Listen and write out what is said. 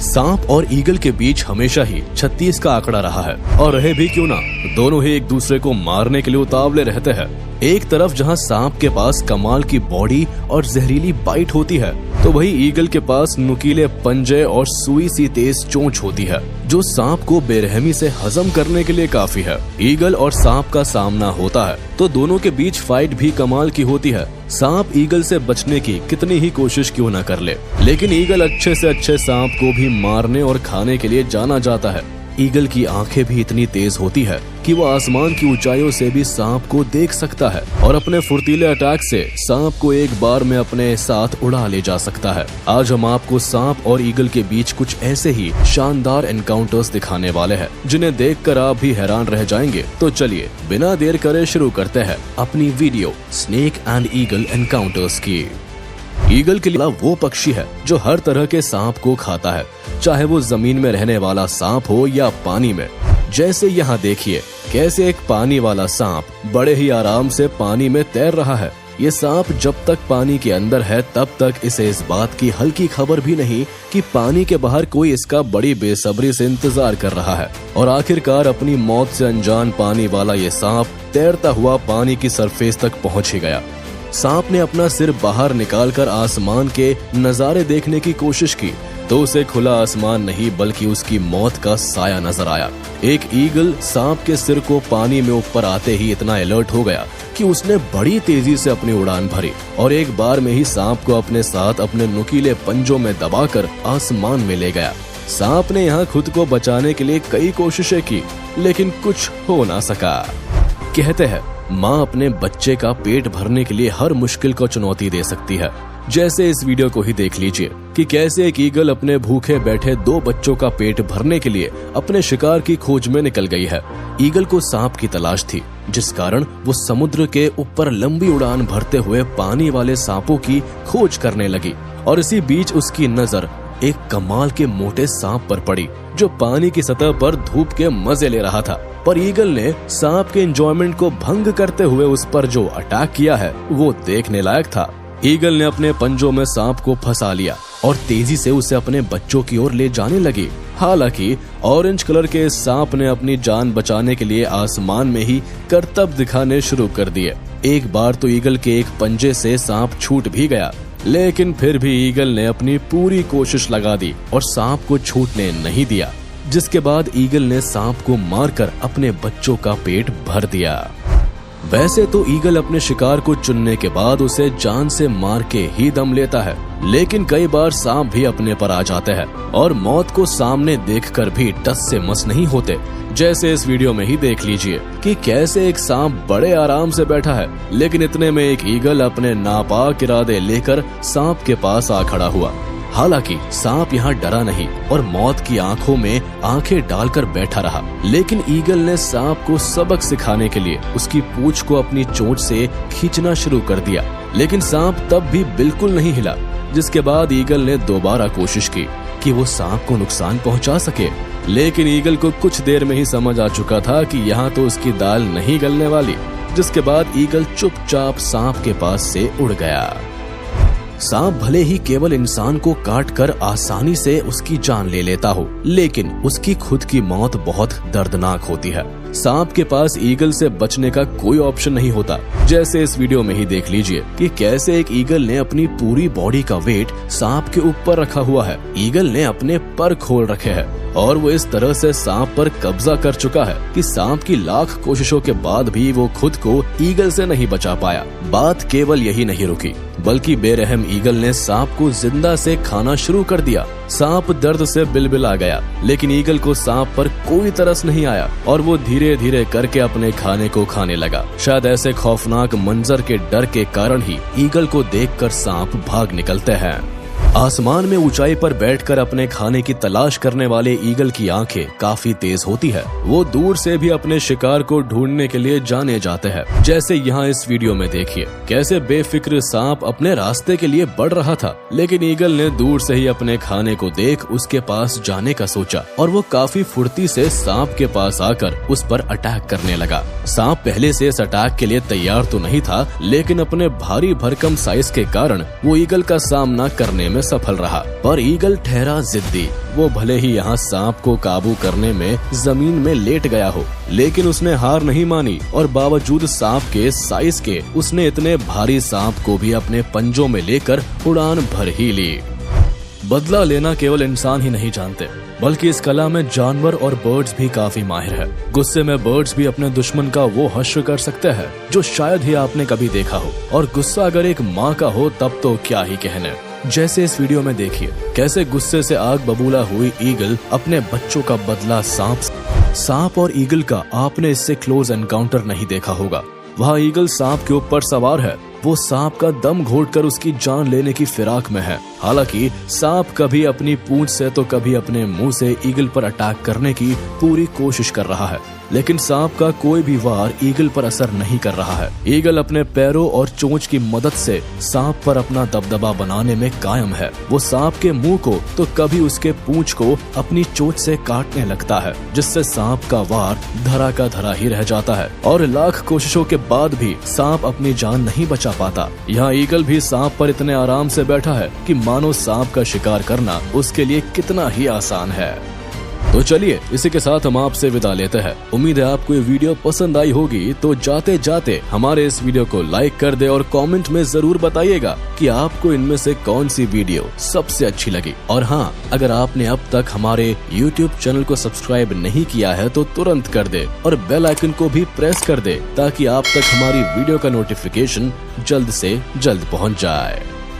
सांप और ईगल के बीच हमेशा ही 36 का आंकड़ा रहा है और रहे भी क्यों ना, दोनों ही एक दूसरे को मारने के लिए उतावले रहते हैं। एक तरफ जहां सांप के पास कमाल की बॉडी और जहरीली बाइट होती है, तो वही ईगल के पास नुकीले पंजे और सुई सी तेज चोंच होती है जो सांप को बेरहमी से हजम करने के लिए काफी है। ईगल और सांप का सामना होता है तो दोनों के बीच फाइट भी कमाल की होती है। सांप ईगल से बचने की कितनी ही कोशिश क्यों न कर ले, लेकिन ईगल अच्छे से अच्छे सांप को भी मारने और खाने के लिए जाना जाता है। ईगल की आंखें भी इतनी तेज होती है कि वो आसमान की ऊंचाइयों से भी सांप को देख सकता है और अपने फुर्तीले अटैक से सांप को एक बार में अपने साथ उड़ा ले जा सकता है। आज हम आपको सांप और ईगल के बीच कुछ ऐसे ही शानदार एनकाउंटर्स दिखाने वाले हैं जिन्हें देखकर आप भी हैरान रह जाएंगे। तो चलिए बिना देर करे शुरू करते हैं अपनी video snake and eagle encounters की। ईगल के लिए वो पक्षी है जो हर तरह के सांप को खाता है, चाहे वो जमीन में रहने वाला सांप हो या पानी में। जैसे यहाँ देखिए कैसे एक पानी वाला सांप बड़े ही आराम से पानी में तैर रहा है। ये सांप जब तक पानी के अंदर है तब तक इसे इस बात की हल्की खबर भी नहीं कि पानी के बाहर कोई इसका बड़ी बेसब्री से इंतजार कर रहा है। और आखिरकार अपनी मौत से अनजान पानी वाला ये सांप तैरता हुआ पानी की सरफेस तक पहुंच ही गया। सांप ने अपना सिर बाहर निकालकर आसमान के नजारे देखने की कोशिश की तो उसे खुला आसमान नहीं बल्कि उसकी मौत का साया नजर आया। एक ईगल सांप के सिर को पानी में ऊपर आते ही इतना अलर्ट हो गया कि उसने बड़ी तेजी से अपनी उड़ान भरी और एक बार में ही सांप को अपने साथ अपने नुकीले पंजों में दबाकर आसमान में ले गया। सांप ने यहाँ खुद को बचाने के लिए कई कोशिशें की लेकिन कुछ हो ना सका। कहते हैं माँ अपने बच्चे का पेट भरने के लिए हर मुश्किल को चुनौती दे सकती है। जैसे इस वीडियो को ही देख लीजिए कि कैसे एक ईगल अपने भूखे बैठे 2 बच्चों का पेट भरने के लिए अपने शिकार की खोज में निकल गई है। ईगल को सांप की तलाश थी जिस कारण वो समुद्र के ऊपर लंबी उड़ान भरते हुए पानी वाले सांपों की खोज करने लगी और इसी बीच उसकी नजर एक कमाल के मोटे सांप पर पड़ी जो पानी की सतह पर धूप के मजे ले रहा था। पर ईगल ने सांप के एंजॉयमेंट को भंग करते हुए उस पर जो अटैक किया है वो देखने लायक था। ईगल ने अपने पंजों में सांप को फंसा लिया और तेजी से उसे अपने बच्चों की ओर ले जाने लगी। हालांकि ऑरेंज कलर के इस सांप ने अपनी जान बचाने के लिए आसमान में ही करतब दिखाने शुरू कर दिए। एक बार तो ईगल के एक पंजे से सांप छूट भी गया लेकिन फिर भी ईगल ने अपनी पूरी कोशिश लगा दी और सांप को छूटने नहीं दिया, जिसके बाद ईगल ने सांप को मारकर अपने बच्चों का पेट भर दिया। वैसे तो ईगल अपने शिकार को चुनने के बाद उसे जान से मार के ही दम लेता है, लेकिन कई बार सांप भी अपने पर आ जाते हैं और मौत को सामने देखकर भी टस से मस नहीं होते। जैसे इस वीडियो में ही देख लीजिए कि कैसे एक सांप बड़े आराम से बैठा है लेकिन इतने में एक ईगल अपने नापाक इरादे लेकर सांप के पास आ खड़ा हुआ। हालांकि सांप यहाँ डरा नहीं और मौत की आंखों में आंखें डालकर बैठा रहा, लेकिन ईगल ने सांप को सबक सिखाने के लिए उसकी पूंछ को अपनी चोंच से खींचना शुरू कर दिया, लेकिन सांप तब भी बिल्कुल नहीं हिला। जिसके बाद ईगल ने दोबारा कोशिश की कि वो सांप को नुकसान पहुंचा सके, लेकिन ईगल को कुछ देर में ही समझ आ चुका था कि यहाँ तो उसकी दाल नहीं गलने वाली। जिसके बाद ईगल चुपचाप सांप के पास से उड़ गया। सांप भले ही केवल इंसान को काट कर आसानी से उसकी जान ले लेता हो, लेकिन उसकी खुद की मौत बहुत दर्दनाक होती है। सांप के पास ईगल से बचने का कोई ऑप्शन नहीं होता। जैसे इस वीडियो में ही देख लीजिए कि कैसे एक ईगल ने अपनी पूरी बॉडी का वेट सांप के ऊपर रखा हुआ है। ईगल ने अपने पर खोल रखे हैं और वो इस तरह से सांप पर कब्जा कर चुका है कि सांप की लाख कोशिशों के बाद भी वो खुद को ईगल से नहीं बचा पाया। बात केवल यही नहीं रुकी बल्कि बेरहम ईगल ने सांप को जिंदा से खाना शुरू कर दिया। सांप दर्द से बिलबिला गया, लेकिन ईगल को सांप पर कोई तरस नहीं आया और वो धीरे धीरे करके अपने खाने को खाने लगा। शायद ऐसे खौफनाक मंजर के डर के कारण ही ईगल को देखकर सांप भाग निकलते हैं। आसमान में ऊंचाई पर बैठकर अपने खाने की तलाश करने वाले ईगल की आंखें काफी तेज होती है। वो दूर से भी अपने शिकार को ढूंढने के लिए जाने जाते हैं। जैसे यहाँ इस वीडियो में देखिए कैसे बेफिक्र सांप अपने रास्ते के लिए बढ़ रहा था, लेकिन ईगल ने दूर से ही अपने खाने को देख उसके पास जाने का सोचा और वो काफी फुर्ती से सांप के पास आकर उस पर अटैक करने लगा। सांप पहले से इस अटैक के लिए तैयार तो नहीं था, लेकिन अपने भारी भरकम साइज के कारण वो ईगल का सामना करने में में सफल रहा, पर ईगल ठहरा जिद्दी। वो भले ही यहाँ सांप को काबू करने में जमीन में लेट गया हो, लेकिन उसने हार नहीं मानी और बावजूद सांप के साइज के उसने इतने भारी सांप को भी अपने पंजों में लेकर उड़ान भर ही ली। बदला लेना केवल इंसान ही नहीं जानते, बल्कि इस कला में जानवर और बर्ड्स भी काफी माहिर है। गुस्से में बर्ड्स भी अपने दुश्मन का वो हश्र कर सकते हैं जो शायद ही आपने कभी देखा हो, और गुस्सा अगर एक माँ का हो तब तो क्या ही कहने। जैसे इस वीडियो में देखिए कैसे गुस्से से आग बबूला हुई ईगल अपने बच्चों का बदला सांप और ईगल का आपने इससे क्लोज एनकाउंटर नहीं देखा होगा। वहाँ ईगल सांप के ऊपर सवार है, वो सांप का दम घोटकर उसकी जान लेने की फिराक में है। हालांकि सांप कभी अपनी पूंछ से तो कभी अपने मुंह से ईगल पर अटैक करने की पूरी कोशिश कर रहा है, लेकिन सांप का कोई भी वार ईगल पर असर नहीं कर रहा है। ईगल अपने पैरों और चोंच की मदद से सांप पर अपना दबदबा बनाने में कायम है। वो सांप के मुंह को तो कभी उसके पूंछ को अपनी चोंच से काटने लगता है, जिससे सांप का वार धरा का धरा ही रह जाता है और लाख कोशिशों के बाद भी सांप अपनी जान नहीं बचा पाता। यहाँ ईगल भी सांप पर इतने आराम से बैठा है कि मानो सांप का शिकार करना उसके लिए कितना ही आसान है। तो चलिए इसी के साथ हम आपसे विदा लेते हैं। उम्मीद है आपको ये वीडियो पसंद आई होगी, तो जाते जाते हमारे इस वीडियो को लाइक कर दे और कमेंट में जरूर बताइएगा कि आपको इनमें से कौन सी वीडियो सबसे अच्छी लगी। और हाँ, अगर आपने अब तक हमारे YouTube चैनल को सब्सक्राइब नहीं किया है तो तुरंत कर दे और बेल आइकन को भी प्रेस कर दे, ताकि आप तक हमारी वीडियो का नोटिफिकेशन जल्द से जल्द पहुँच जाए।